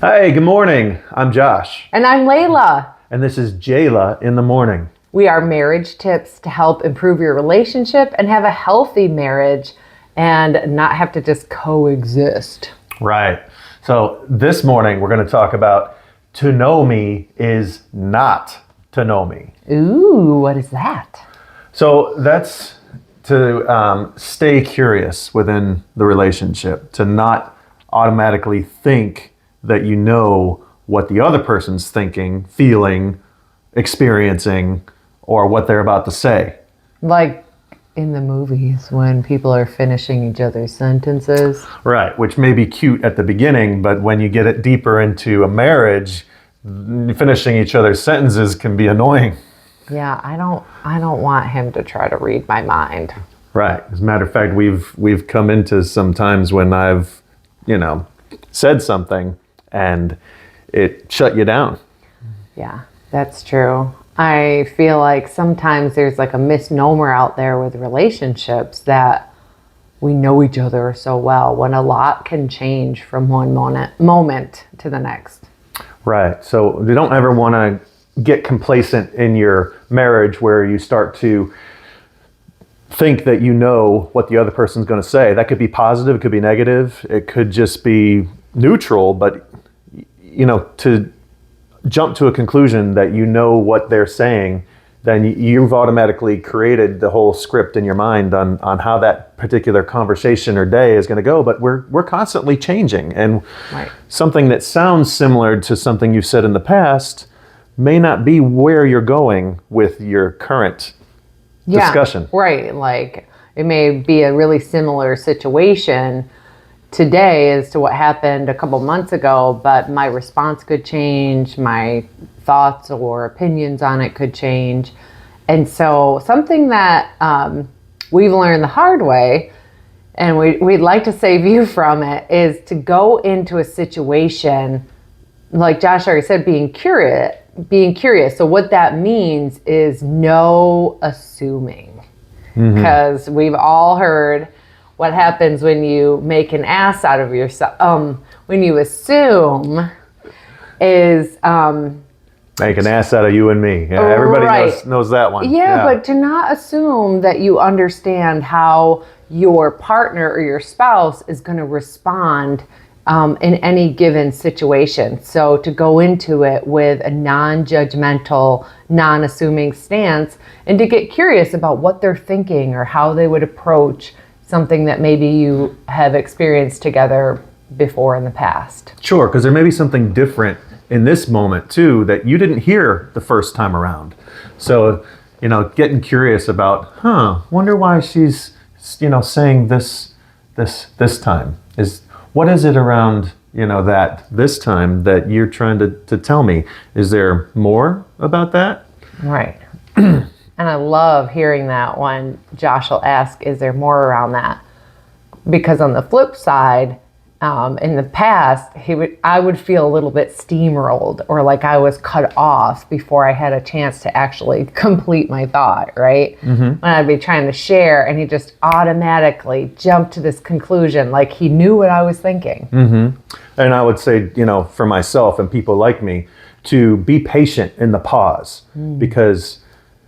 Hey, good morning. I'm Josh, And I'm Layla. and this is Jayla in the morning. We are marriage tips to help improve your relationship and have a healthy marriage and not have to just coexist. Right. So this morning we're going to talk about to know me is not to know me. Ooh, what is that? So that's to stay curious within the relationship, to not automatically think that you know what the other person's thinking, feeling, experiencing, or what they're about to say. Like in the movies when people are finishing each other's sentences. Right, which may be cute at the beginning, but when you get it deeper into a marriage, finishing each other's sentences can be annoying. Yeah, I don't want him to try to read my mind. Right. As a matter of fact, we've come into some times when I've, said something and it shut you down. Yeah, that's true. I feel like sometimes there's like a misnomer out there with relationships that we know each other so well when a lot can change from one moment to the next. Right. So you don't ever want to get complacent in your marriage where you start to think that you know what the other person's going to say. That could be positive, it could be negative, it could just be neutral, but to jump to a conclusion that you know what they're saying, then you've automatically created the whole script in your mind on how that particular conversation or day is going to go. But we're constantly changing, and Right. something that sounds similar to something you've said in the past may not be where you're going with your current discussion. Right. Like it may be a really similar situation today as to what happened a couple months ago, but my response could change, my thoughts or opinions on it could change. And so something that we've learned the hard way, and we'd like to save you from it, is to go into a situation, like Josh already said, being curious. So what that means is no assuming. Because we've all heard what happens when you make an ass out of yourself. When you assume is Make an ass out of you and me. Yeah, everybody Right. knows that one. Yeah, but to not assume that you understand how your partner or your spouse is going to respond in any given situation. So to go into it with a non-judgmental, non-assuming stance, and to get curious about what they're thinking or how they would approach something that maybe you have experienced together before in the past. Sure, because there may be something different in this moment too that you didn't hear the first time around. So, getting curious about, wonder why she's, saying this time. What is it around, that this time that you're trying to tell me? Is there more about that? Right. And I love hearing that when Josh will ask, is there more around that? Because on the flip side, in the past, I would feel a little bit steamrolled or like I was cut off before I had a chance to actually complete my thought, right? When I'd be trying to share and he just automatically jumped to this conclusion like he knew what I was thinking. And I would say, for myself and people like me, to be patient in the pause because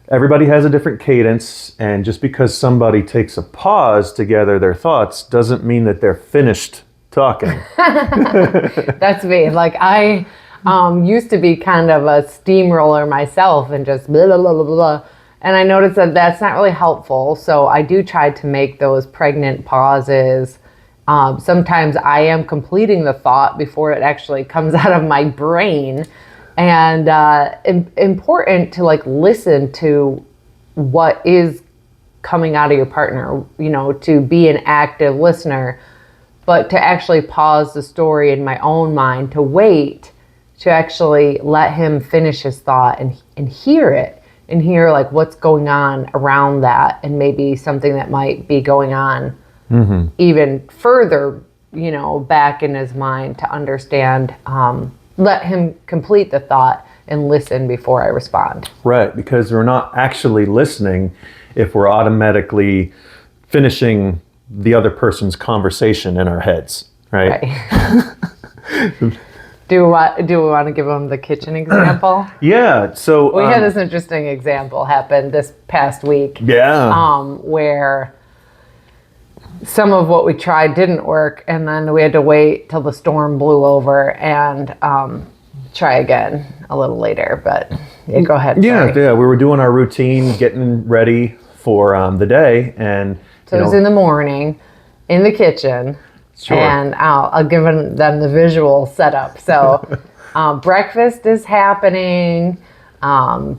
everybody has a different cadence, and just because somebody takes a pause to gather their thoughts doesn't mean that they're finished talking. That's me. Like I used to be kind of a steamroller myself and just blah, blah, blah, blah, blah. And I noticed that that's not really helpful. So I do try to make those pregnant pauses. Sometimes I am completing the thought before it actually comes out of my brain. And important to like listen to what is coming out of your partner, to be an active listener, but to actually pause the story in my own mind, to wait, to actually let him finish his thought and hear it and hear like what's going on around that, and maybe something that might be going on even further, back in his mind, to understand, let him complete the thought and listen before I respond. Right, because we're not actually listening if we're automatically finishing the other person's conversation in our heads, right? Do we want to give them the kitchen example? Yeah. So We had this interesting example happen this past week. Yeah. Where some of what we tried didn't work, and then we had to wait till the storm blew over and try again a little later. But yeah, go ahead. Yeah, Sorry. yeah. We were doing our routine, getting ready for the day, and So it was in the morning, in the kitchen. Sure. And I'll give them the visual setup. So breakfast is happening,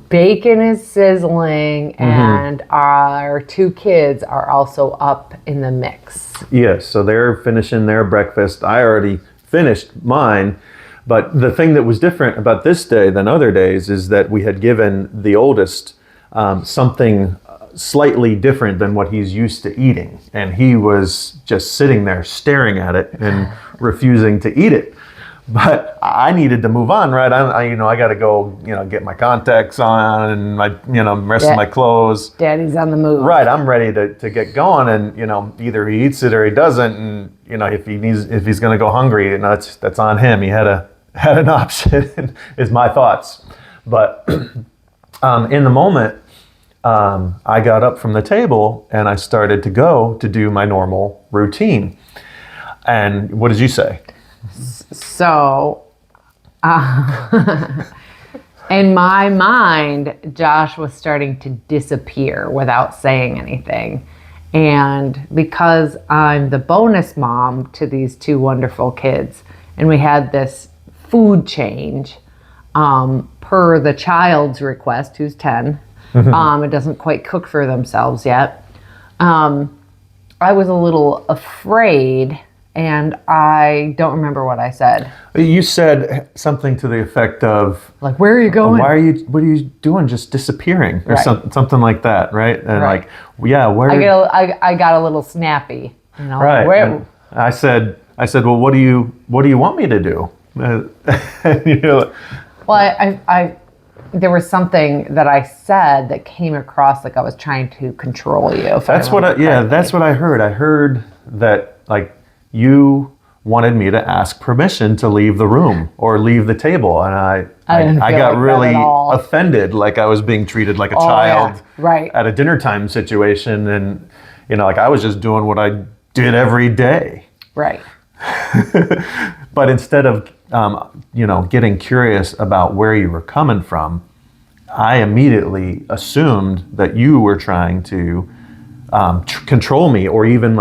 bacon is sizzling, and our 2 kids are also up in the mix. Yes, so they're finishing their breakfast. I already finished mine, but the thing that was different about this day than other days is that we had given the oldest something slightly different than what he's used to eating, and he was just sitting there staring at it and refusing to eat it. But I needed to move on, right? I got to go, get my contacts on and my, rest of my clothes. Daddy's on the move. Right, I'm ready to get going, and either he eats it or he doesn't, and if he's going to go hungry, that's on him. He had an option, is my thoughts. But in the moment. I got up from the table and I started to go to do my normal routine. And what did you say? So, in my mind, Josh was starting to disappear without saying anything. And because I'm the bonus mom to these 2 wonderful kids, and we had this food change per the child's request, who's 10. It doesn't quite cook for themselves yet. I was a little afraid, and I don't remember what I said. You said something to the effect of, like, where are you going? What are you doing? Just disappearing, or something like that, right? And right. Where? I got a little snappy, Right. Where? I said, well, what do you want me to do? Well, there was something that I said that came across like I was trying to control you. That's what I heard. I heard that you wanted me to ask permission to leave the room or leave the table, and I got really offended, like I was being treated like a child at a dinner time situation, and I was just doing what I did every day. Right. But instead of getting curious about where you were coming from, I immediately assumed that you were trying to control me, or even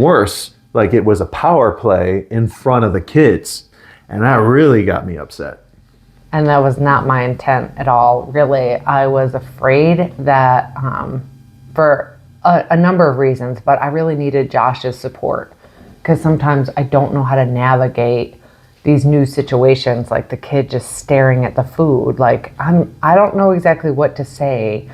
worse, like it was a power play in front of the kids. And that really got me upset. And that was not my intent at all, really. I was afraid that for a number of reasons, but I really needed Josh's support, because sometimes I don't know how to navigate these new situations, like the kid just staring at the food. I don't know exactly what to say,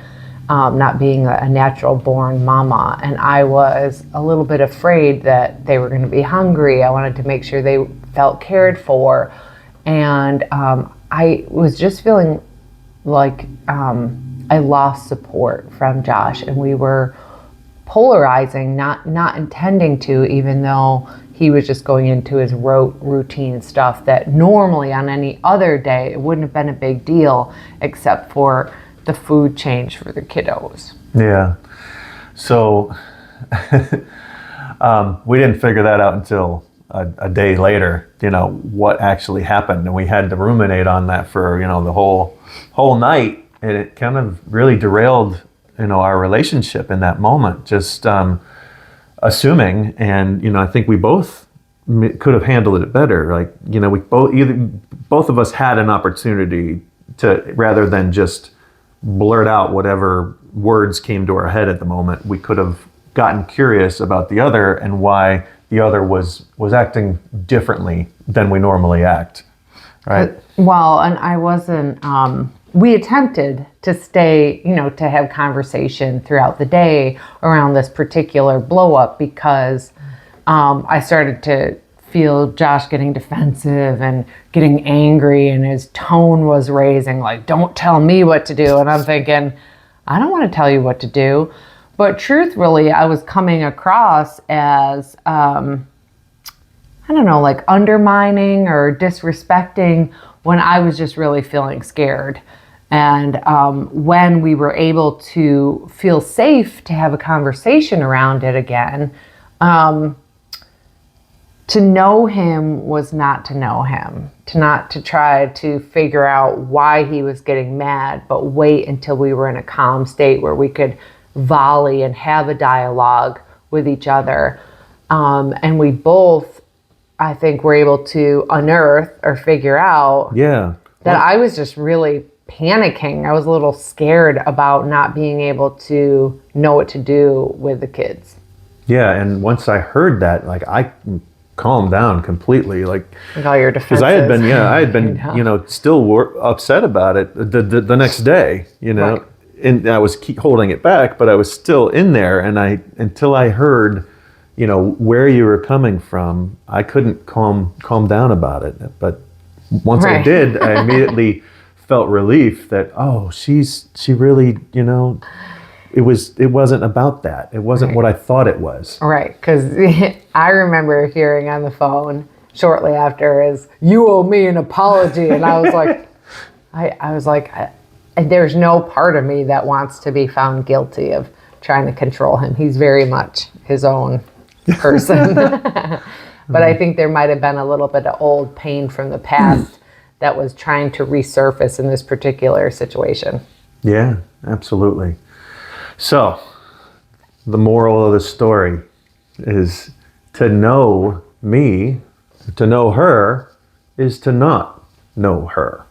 not being a natural born mama. And I was a little bit afraid that they were going to be hungry. I wanted to make sure they felt cared for. And I was just feeling like I lost support from Josh, and we were polarizing, not intending to, even though he was just going into his routine stuff that normally on any other day it wouldn't have been a big deal, except for the food change for the kiddos. Yeah. So we didn't figure that out until a day later, what actually happened. And we had to ruminate on that for, the whole night. And it kind of really derailed, our relationship in that moment, just assuming. And, I think we both could have handled it better. We both of us had an opportunity to, rather than just blurt out whatever words came to our head at the moment, we could have gotten curious about the other and why the other was acting differently than we normally act, right? Well, and I wasn't, we attempted to stay, to have conversation throughout the day around this particular blow up, because I started to feel Josh getting defensive and getting angry, and his tone was raising, like, don't tell me what to do. And I'm thinking, I don't want to tell you what to do. But truthfully, I was coming across as, I I don't know, like undermining or disrespecting when I was just really feeling scared. And when we were able to feel safe to have a conversation around it again, to know him was not to know him, to try to figure out why he was getting mad, but wait until we were in a calm state where we could volley and have a dialogue with each other. And we both, I think, were able to unearth or figure out that I was just really panicking. I was a little scared about not being able to know what to do with the kids. Yeah, and once I heard that, like I calmed down completely, like all your defenses. Because I had been, still upset about it the next day, Right. and I was holding it back, but I was still in there, and until I heard, where you were coming from, I couldn't calm down about it. But once I did, I immediately felt relief that she really, it wasn't about that. It wasn't what I thought it was. Right, because I remember hearing on the phone shortly after is, "You owe me an apology," and I was like, there's no part of me that wants to be found guilty of trying to control him. He's very much his own person. But I think there might have been a little bit of old pain from the past that was trying to resurface in this particular situation. Yeah, absolutely. So, the moral of the story is to know me, to know her, is to not know her.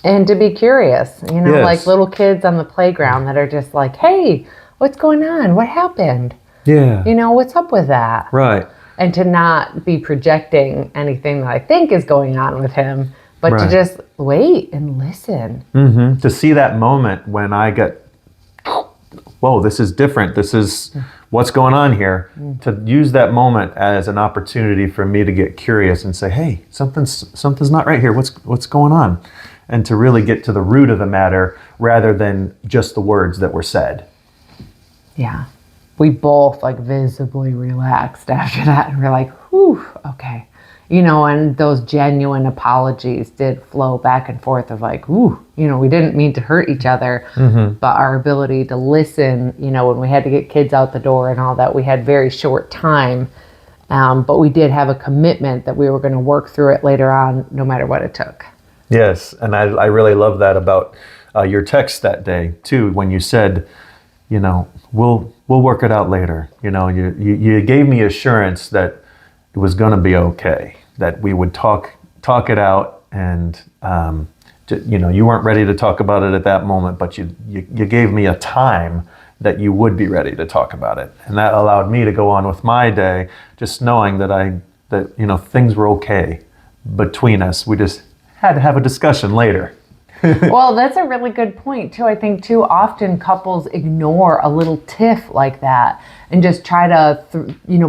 And to be curious, Yes. like little kids on the playground that are just like, "Hey, what's going on? What happened? Yeah. What's up with that?" Right. And to not be projecting anything that I think is going on with him, but to just wait and listen. Mm-hmm. To see that moment when I get, whoa, this is different. This is what's going on here. To use that moment as an opportunity for me to get curious and say, "Hey, something's not right here. What's going on?" And to really get to the root of the matter rather than just the words that were said. Yeah. We both like visibly relaxed after that, and we're like, "Whew, okay." And those genuine apologies did flow back and forth of like, "Ooh, we didn't mean to hurt each other," but our ability to listen, when we had to get kids out the door and all that, we had very short time, but we did have a commitment that we were going to work through it later on, no matter what it took. Yes, and I really love that about your text that day too, when you said, we'll work it out later. You gave me assurance that it was going to be okay, that we would talk it out, and you weren't ready to talk about it at that moment, but you gave me a time that you would be ready to talk about it, and that allowed me to go on with my day, just knowing that things were okay between us. We just had to have a discussion later. Well, that's a really good point too. I think too often couples ignore a little tiff like that and just try to,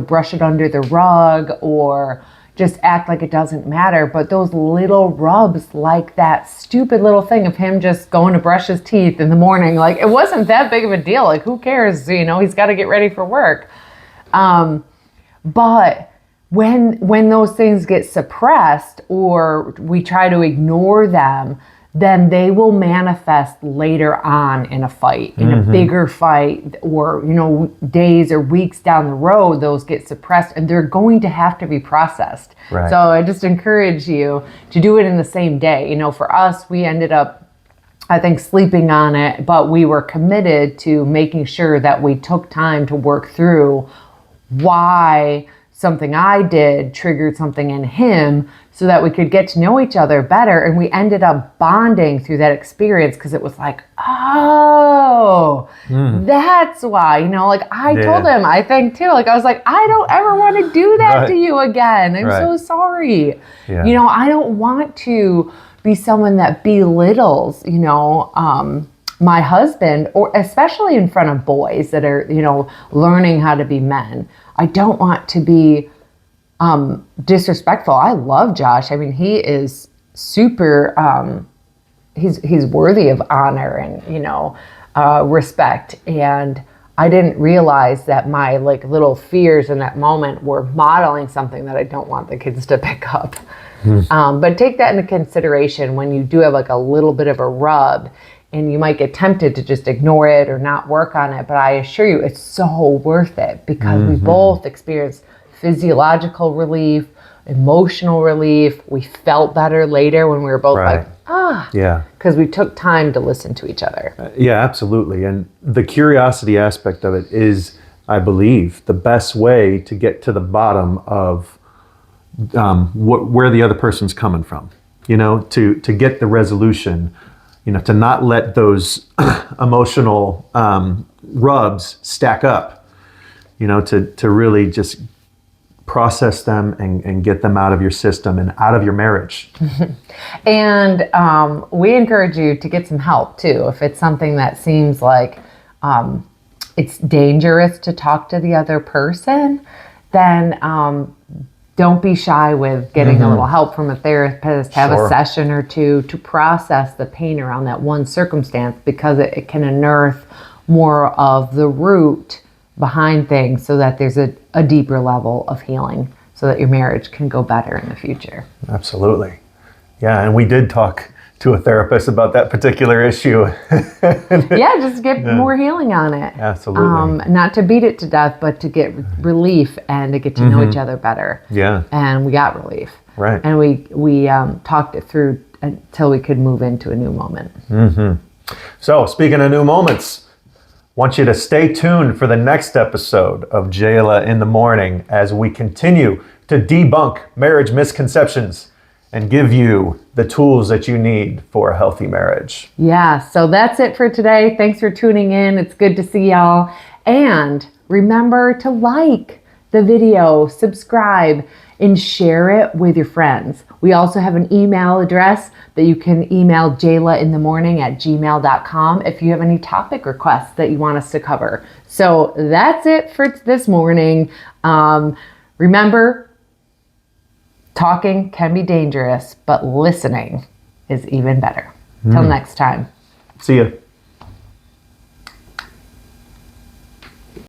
brush it under the rug or just act like it doesn't matter. But those little rubs, like that stupid little thing of him just going to brush his teeth in the morning, like it wasn't that big of a deal. Like who cares? He's got to get ready for work. But when those things get suppressed or we try to ignore them, then they will manifest later on in a fight, in a bigger fight, or, days or weeks down the road, those get suppressed and they're going to have to be processed. Right. So I just encourage you to do it in the same day. For us, we ended up, I think, sleeping on it, but we were committed to making sure that we took time to work through why something I did triggered something in him so that we could get to know each other better. And we ended up bonding through that experience because it was like, oh, that's why, I told him, I think too, I was like, I don't ever want to do that to you again. I'm so sorry. Yeah. I don't want to be someone that belittles, my husband, or especially in front of boys that are, learning how to be men. I don't want to be disrespectful. I love Josh. I mean, he is super, he's worthy of honor and, respect. And I didn't realize that my like little fears in that moment were modeling something that I don't want the kids to pick up. But take that into consideration when you do have like a little bit of a rub, and you might get tempted to just ignore it or not work on it. But I assure you, it's so worth it, because we both experienced physiological relief, emotional relief. We felt better later when we were both like, yeah, because we took time to listen to each other. yeah, absolutely. And the curiosity aspect of it is, I believe, the best way to get to the bottom of where the other person's coming from, to get the resolution, to not let those emotional rubs stack up, to really just process them and get them out of your system and out of your marriage. And we encourage you to get some help too. If it's something that seems like it's dangerous to talk to the other person, then don't be shy with getting a little help from a therapist, have a session or two to process the pain around that one circumstance, because it can unearth more of the root behind things, so that there's a deeper level of healing, so that your marriage can go better in the future. Absolutely. Yeah, and we did talk to a therapist about that particular issue. Yeah, just get more healing on it. Absolutely. Not to beat it to death, but to get relief and to get to know each other better. Yeah. And we got relief. Right. And we talked it through until we could move into a new moment. So, speaking of new moments, want you to stay tuned for the next episode of Jayla in the Morning, as we continue to debunk marriage misconceptions and give you the tools that you need for a healthy marriage. Yeah, so that's it for today. Thanks for tuning in. It's good to see y'all. And remember to like the video, subscribe, and share it with your friends. We also have an email address that you can email jaylainthemorning@gmail.com if you have any topic requests that you want us to cover. So that's it for this morning. Remember, talking can be dangerous, but listening is even better. Till next time. See ya.